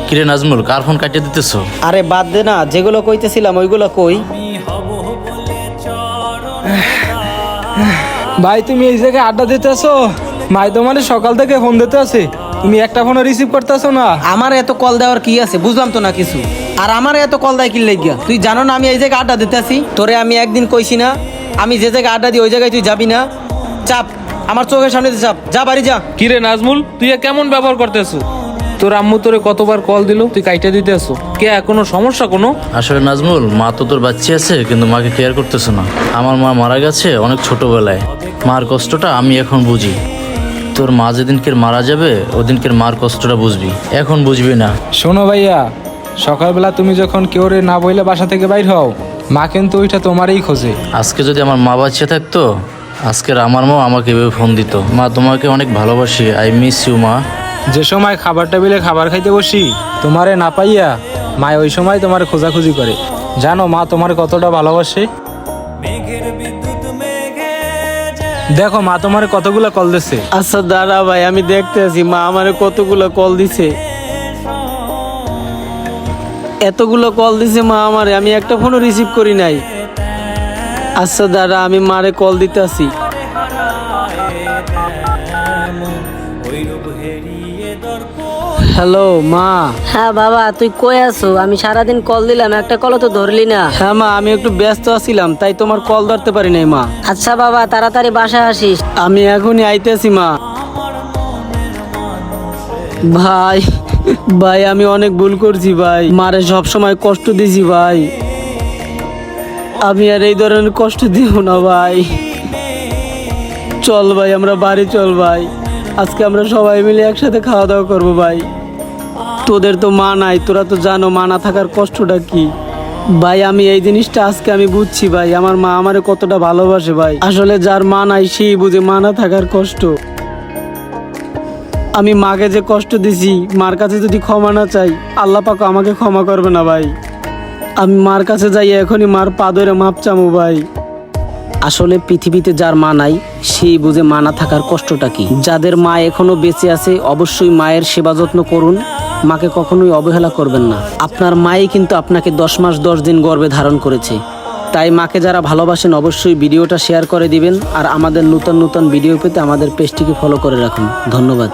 কিরে নাজমুল, কার ফোন কাটিয়ে দিতেছো? আরে বাদ দে না, যেগুলো কইতেছিলাম ওইগুলো কই। ভাই তুমি এই জায়গায় আড্ডা দিতে আসো? মাই তোমার সকাল থেকে ফোন দিতে আছে, তুমি একটা ফোনও রিসিভ করতেছো না। আমার এত কল দেওয়ার কি আছে, বুঝলাম তো না কিছু। আর আমার এত কল দেয় কি লাগিয়া? তুই জানো না আমি এই জায়গায় আড্ডা দিতে আসি? তোরে আমি একদিন কইছি না আমি যে জায়গায় আড্ডা দিই ওই জায়গায় তুই যাবি না? চাপ, আমার চোখের সামনে দিয়ে চাপ, যা বাড়ি যা। কিরে নাজমুল, তুই কেমন ব্যবহার করতেছো? তোর আম্মু তোরে কতবার কল দিল, তুই কাইটা দিতে আসো কে? কোনো সমস্যা কোনো? আসলে নাজমুল, মা তো তোর বাচ্চা আছে কিন্তু মাকে কেয়ার করতেছো না। আমার মা মারা গেছে অনেক ছোটবেলায়, মার কষ্টটা আমি এখন বুঝি। তোর মা যেদিনকে মারা যাবে ওদিনকে মার কষ্টটা বুঝবি, এখন বুঝবি না। শোনো ভাইয়া, সকালবেলা তুমি যখন কেউ রে না বইলে বাসা থেকে বাইর হও, মা কিন্তু ওইটা তোমারই খোঁজে। আজকে যদি আমার মা বাচ্চা থাকতো, আজকের আমার মা আমাকে এভাবে ফোন দিত, মা তোমাকে অনেক ভালোবাসি, আই মিস ইউ মা। যে সময় খাবার টেবিলে খাবার খাইতে বসি, তোমারে না পাইয়া মা ওই সময় তোমার খোঁজাখুঁজি করে। জানো মা তোমার কতটা ভালোবাসে? দেখো মা তোমার কতগুলো কল দিচ্ছে। আচ্ছা দাঁড়া ভাই, আমি দেখতে আছি মা আমারে কতগুলো কল দিছে। এতগুলো কল দিছে মা আমারে, আমি একটা ফোনও রিসিভ করি নাই। আচ্ছা দাঁড়া, আমি মারে কল দিতে আসি। হ্যালো মা। হ্যাঁ বাবা, তুই কই আছো? আমি সারাদিন কল দিলাম, একটা কলও তো ধরলি না। হ্যাঁ মা, আমি একটু ব্যস্ত আছিলাম তাই তোমার কল ধরতে পারি নাই মা। আচ্ছা বাবা, তাড়াতাড়ি বাসায় আসিস। আমি এখনই আইতেছি মা। ভাই ভাই আমি অনেক ভুল করছি ভাই, মারে সব সময় কষ্ট দিছি ভাই। আমি আর এই ধরনের কষ্ট দিব না ভাই। চল ভাই আমরা বাড়ি চল ভাই, আজকে আমরা সবাই মিলে একসাথে খাওয়া দাওয়া করবো ভাই। তোদের তো মা নাই, তোরা তো জানো মা না থাকার কষ্টটা কি ভাই। আমি এই জিনিসটা আজকে আমি বুঝছি ভাই, আমার মা আমারে কতটা ভালোবাসে ভাই। আসলে যার মা নাই সেই বুঝে মা না থাকার কষ্ট। আমি মাকে যে কষ্ট দিছি, মার কাছে যদি ক্ষমা না চাই, আল্লাহ পাক আমাকে ক্ষমা করবে না ভাই। আমি মার কাছে যাই এখনই মার পা ধরে মাপ চামু ভাই। আসলে পৃথিবীতে যার মা নাই সেই বুঝে মা না থাকার কষ্টটা কি। যাদের মা এখনো বেঁচে আছে অবশ্যই মায়ের সেবা যত্ন করুন, মাকে কখনোই অবহেলা করবেন না। আপনার মাই কিন্তু আপনাকে 10 মাস 10 দিন গর্ভে ধারণ করেছে। তাই মাকে যারা ভালোবাসেন অবশ্যই ভিডিওটা শেয়ার করে দিবেন। আর আমাদের নতুন নতুন ভিডিও পেতে আমাদের পেজটিকে ফলো করে রাখুন। ধন্যবাদ।